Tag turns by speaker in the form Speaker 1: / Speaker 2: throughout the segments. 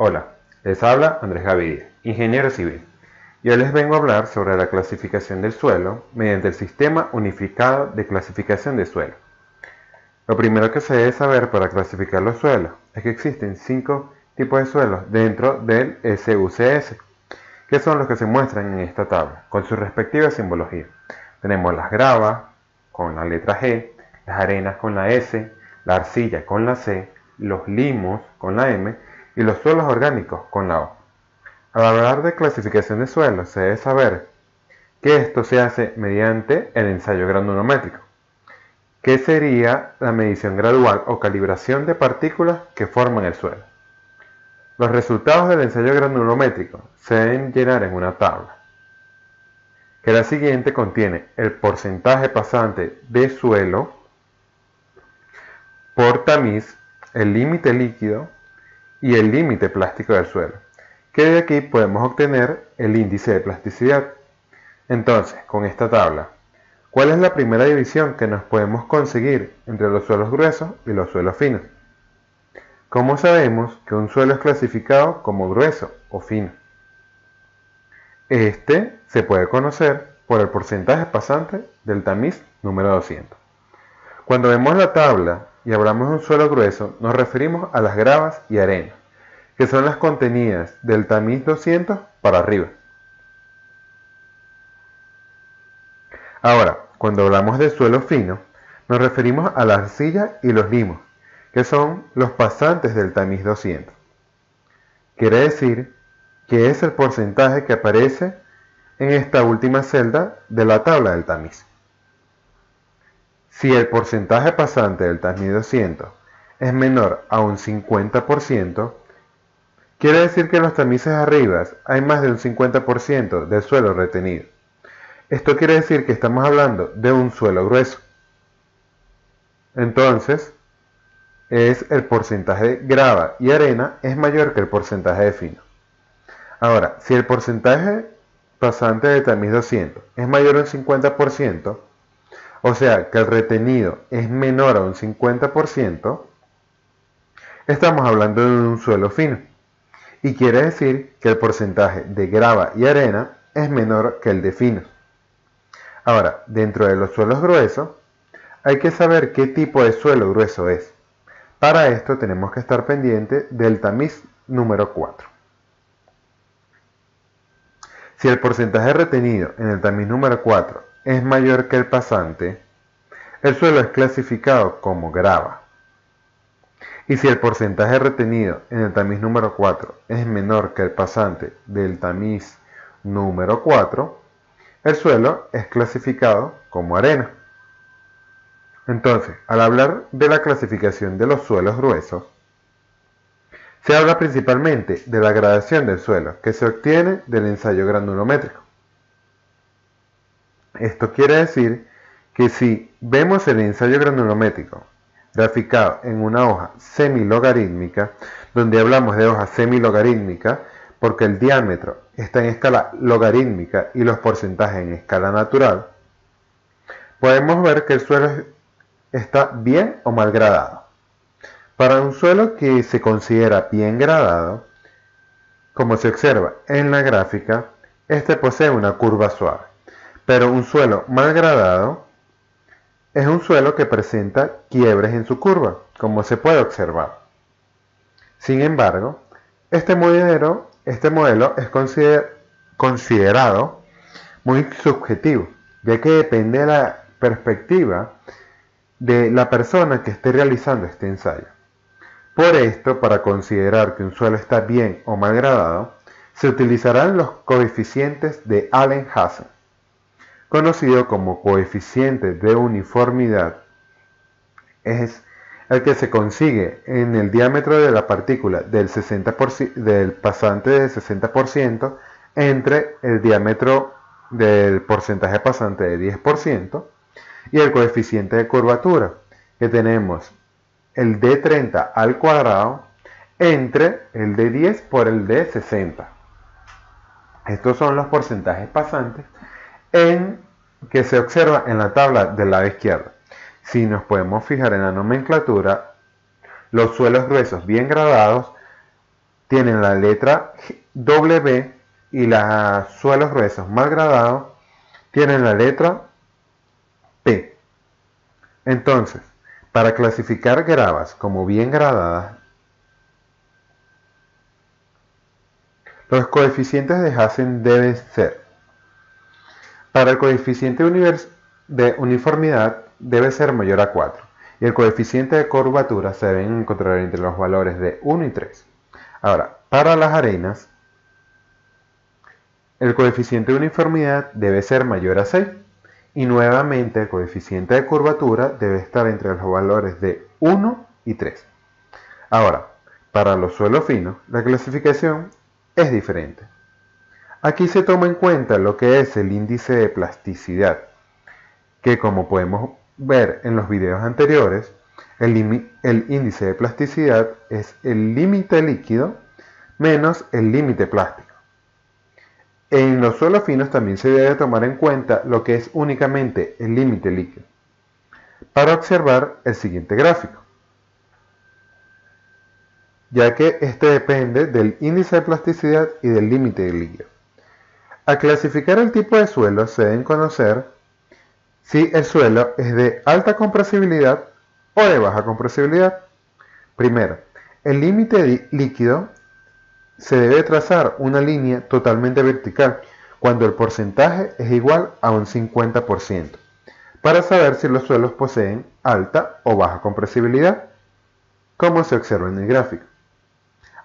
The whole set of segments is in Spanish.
Speaker 1: Hola, les habla Andrés Gaviria, ingeniero civil, y hoy les vengo a hablar sobre la clasificación del suelo mediante el Sistema Unificado de Clasificación de Suelo. Lo primero que se debe saber para clasificar los suelos es que existen 5 tipos de suelos dentro del SUCS, que son los que se muestran en esta tabla, con su respectiva simbología. Tenemos las gravas con la letra G, las arenas con la S, la arcilla con la C, los limos con la M y los suelos orgánicos con la O. Al hablar de clasificación de suelos, se debe saber que esto se hace mediante el ensayo granulométrico, que sería la medición gradual o calibración de partículas que forman el suelo. Los resultados del ensayo granulométrico se deben llenar en una tabla, que la siguiente contiene el porcentaje pasante de suelo por tamiz, el límite líquido y el límite plástico del suelo, que de aquí podemos obtener el índice de plasticidad. Entonces, con esta tabla, ¿cuál es la primera división que nos podemos conseguir entre los suelos gruesos y los suelos finos? ¿Cómo sabemos que un suelo es clasificado como grueso o fino? Este se puede conocer por el porcentaje pasante del tamiz número 200. Cuando vemos la tabla y hablamos de un suelo grueso, nos referimos a las gravas y arenas, que son las contenidas del tamiz 200 para arriba. Ahora, cuando hablamos de suelo fino, nos referimos a la arcilla y los limos, que son los pasantes del tamiz 200. Quiere decir que es el porcentaje que aparece en esta última celda de la tabla del tamiz. Si el porcentaje pasante del tamiz 200 es menor a un 50%, quiere decir que en los tamices arriba hay más de un 50% del suelo retenido. Esto quiere decir que estamos hablando de un suelo grueso. Entonces, el porcentaje de grava y arena es mayor que el porcentaje de fino. Ahora, si el porcentaje pasante de tamiz 200 es mayor a un 50%, o sea que el retenido es menor a un 50%, estamos hablando de un suelo fino. Y quiere decir que el porcentaje de grava y arena es menor que el de finos. Ahora, dentro de los suelos gruesos, hay que saber qué tipo de suelo grueso es. Para esto tenemos que estar pendiente del tamiz número 4. Si el porcentaje retenido en el tamiz número 4 es mayor que el pasante, el suelo es clasificado como grava. Y si el porcentaje retenido en el tamiz número 4 es menor que el pasante del tamiz número 4, el suelo es clasificado como arena. Entonces, al hablar de la clasificación de los suelos gruesos, se habla principalmente de la gradación del suelo, que se obtiene del ensayo granulométrico. Esto quiere decir que si vemos el ensayo granulométrico graficado en una hoja semilogarítmica, donde hablamos de hoja semilogarítmica porque el diámetro está en escala logarítmica y los porcentajes en escala natural, podemos ver que el suelo está bien o mal gradado. Para un suelo que se considera bien gradado, como se observa en la gráfica, este posee una curva suave, pero un suelo mal gradado es un suelo que presenta quiebres en su curva, como se puede observar. Sin embargo, este modelo es considerado muy subjetivo, ya que depende de la perspectiva de la persona que esté realizando este ensayo. Por esto, para considerar que un suelo está bien o mal gradado, se utilizarán los coeficientes de Allen-Hazen, conocido como coeficiente de uniformidad. Es el que se consigue en el diámetro de la partícula del pasante del 60% entre el diámetro del porcentaje pasante de 10% y el coeficiente de curvatura, que tenemos el de 30 al cuadrado entre el de 10 por el de 60. Estos son los porcentajes pasantes que se observa en la tabla del lado izquierdo. Si nos podemos fijar en la nomenclatura, los suelos gruesos bien gradados tienen la letra W y los suelos gruesos mal gradados tienen la letra P. Entonces, para clasificar gravas como bien gradadas, los coeficientes de Hazen deben ser: para el coeficiente de uniformidad debe ser mayor a 4 y el coeficiente de curvatura se deben encontrar entre los valores de 1 y 3. Ahora, para las arenas, el coeficiente de uniformidad debe ser mayor a 6 y nuevamente el coeficiente de curvatura debe estar entre los valores de 1 y 3. Ahora, para los suelos finos, la clasificación es diferente. Aquí se toma en cuenta lo que es el índice de plasticidad, que como podemos ver en los videos anteriores, el índice de plasticidad es el límite líquido menos el límite plástico. En los suelos finos también se debe tomar en cuenta lo que es únicamente el límite líquido, para observar el siguiente gráfico, ya que este depende del índice de plasticidad y del límite líquido. Al clasificar el tipo de suelo se deben conocer si el suelo es de alta compresibilidad o de baja compresibilidad. Primero, el límite líquido se debe trazar una línea totalmente vertical cuando el porcentaje es igual a un 50%, para saber si los suelos poseen alta o baja compresibilidad, como se observa en el gráfico.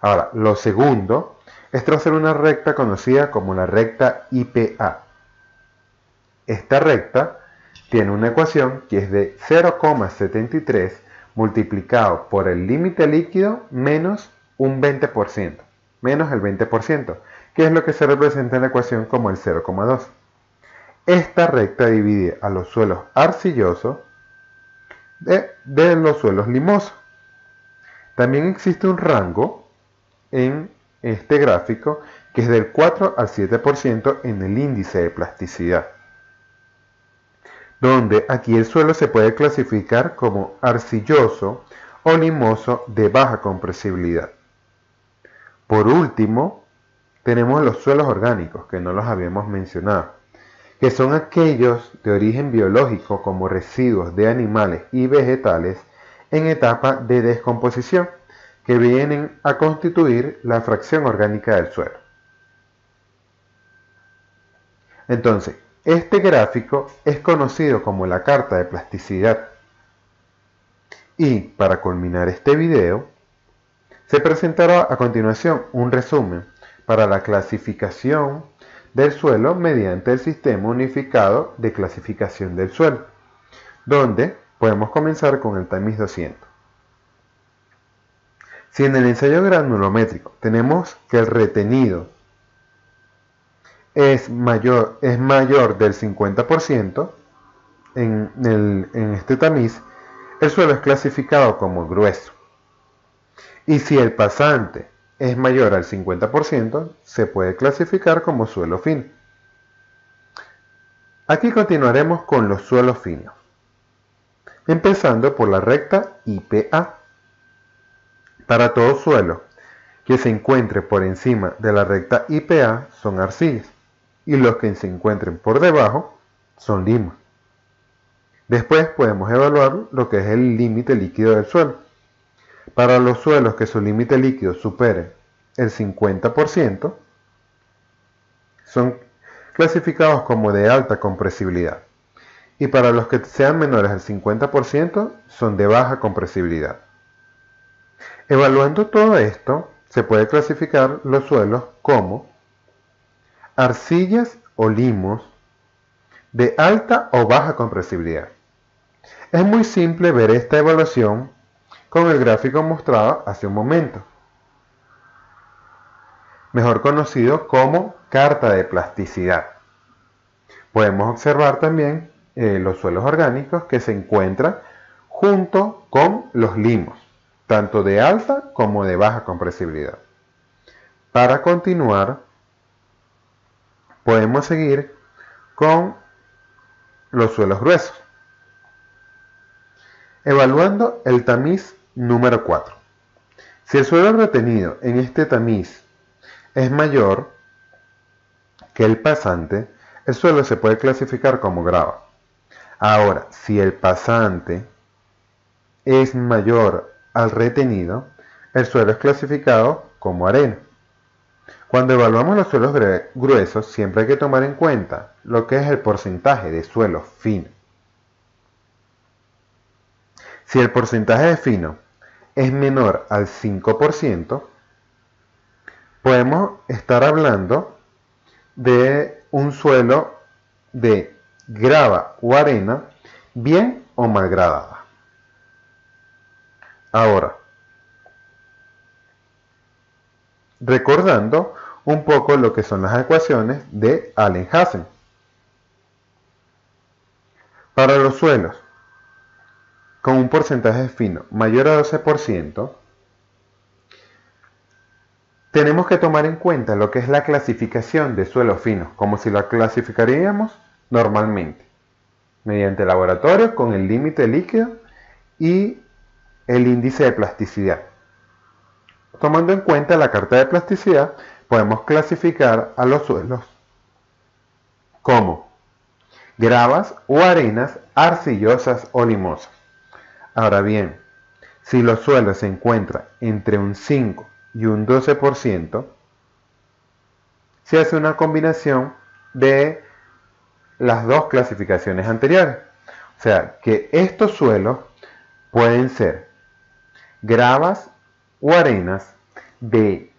Speaker 1: Ahora, lo segundo es trazar una recta conocida como la recta IPA. Esta recta tiene una ecuación que es de 0,73 multiplicado por el límite líquido menos un 20%, menos el 20%, que es lo que se representa en la ecuación como el 0,2. Esta recta divide a los suelos arcillosos de los suelos limosos. También existe un rango en este gráfico que es del 4 al 7% en el índice de plasticidad, donde aquí el suelo se puede clasificar como arcilloso o limoso de baja compresibilidad. Por último, tenemos los suelos orgánicos, que no los habíamos mencionado, que son aquellos de origen biológico como residuos de animales y vegetales en etapa de descomposición, que vienen a constituir la fracción orgánica del suelo. Entonces, este gráfico es conocido como la carta de plasticidad. Y para culminar este video, se presentará a continuación un resumen para la clasificación del suelo mediante el sistema unificado de clasificación del suelo, donde podemos comenzar con el tamiz 200. Si en el ensayo granulométrico tenemos que el retenido es mayor del 50% en este tamiz, el suelo es clasificado como grueso. Y si el pasante es mayor al 50%, se puede clasificar como suelo fino. Aquí continuaremos con los suelos finos, empezando por la recta IPA. Para todo suelo que se encuentre por encima de la recta IPA son arcillas, y los que se encuentren por debajo son limas. Después podemos evaluar lo que es el límite líquido del suelo. Para los suelos que su límite líquido supere el 50%, son clasificados como de alta compresibilidad. Y para los que sean menores al 50%, son de baja compresibilidad. Evaluando todo esto, se puede clasificar los suelos como arcillas o limos de alta o baja compresibilidad. Es muy simple ver esta evaluación con el gráfico mostrado hace un momento, mejor conocido como carta de plasticidad. Podemos observar también los suelos orgánicos que se encuentran junto con los limos, tanto de alta como de baja compresibilidad. Para continuar, podemos seguir con los suelos gruesos, evaluando el tamiz número 4. Si el suelo retenido en este tamiz es mayor que el pasante, el suelo se puede clasificar como grava. Ahora, si el pasante es mayor al retenido, el suelo es clasificado como arena. Cuando evaluamos los suelos gruesos, siempre hay que tomar en cuenta lo que es el porcentaje de suelo fino. Si el porcentaje de fino es menor al 5%, podemos estar hablando de un suelo de grava o arena bien o mal gradada. Ahora, recordando un poco lo que son las ecuaciones de Allen-Hansen. Para los suelos con un porcentaje fino mayor a 12%, tenemos que tomar en cuenta lo que es la clasificación de suelos finos, como si la clasificaríamos normalmente, mediante laboratorio con el límite líquido y el índice de plasticidad. Tomando en cuenta la carta de plasticidad, podemos clasificar a los suelos como gravas o arenas arcillosas o limosas. Ahora bien, si los suelos se encuentran entre un 5 y un 12%, se hace una combinación de las dos clasificaciones anteriores. O sea, que estos suelos pueden ser gravas o arenas de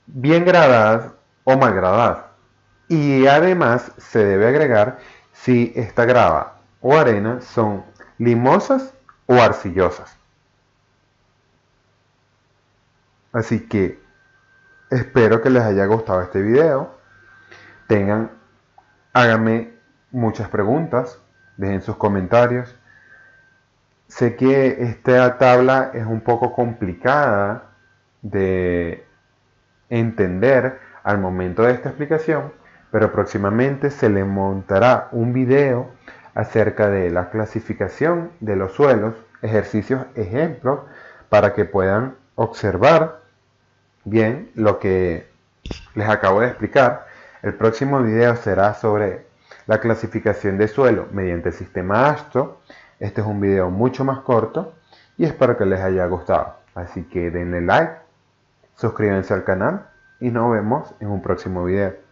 Speaker 1: bien gradadas o mal gradadas. Y además se debe agregar si esta grava o arena son limosas o arcillosas. Así que espero que les haya gustado este video. Háganme muchas preguntas, dejen sus comentarios. Sé que esta tabla es un poco complicada de entender al momento de esta explicación, pero próximamente se le montará un video acerca de la clasificación de los suelos, ejercicios ejemplos, para que puedan observar bien lo que les acabo de explicar. El próximo video será sobre la clasificación de suelo mediante el sistema AASHTO. Este es un video mucho más corto y espero que les haya gustado. Así que denle like, suscríbanse al canal y nos vemos en un próximo video.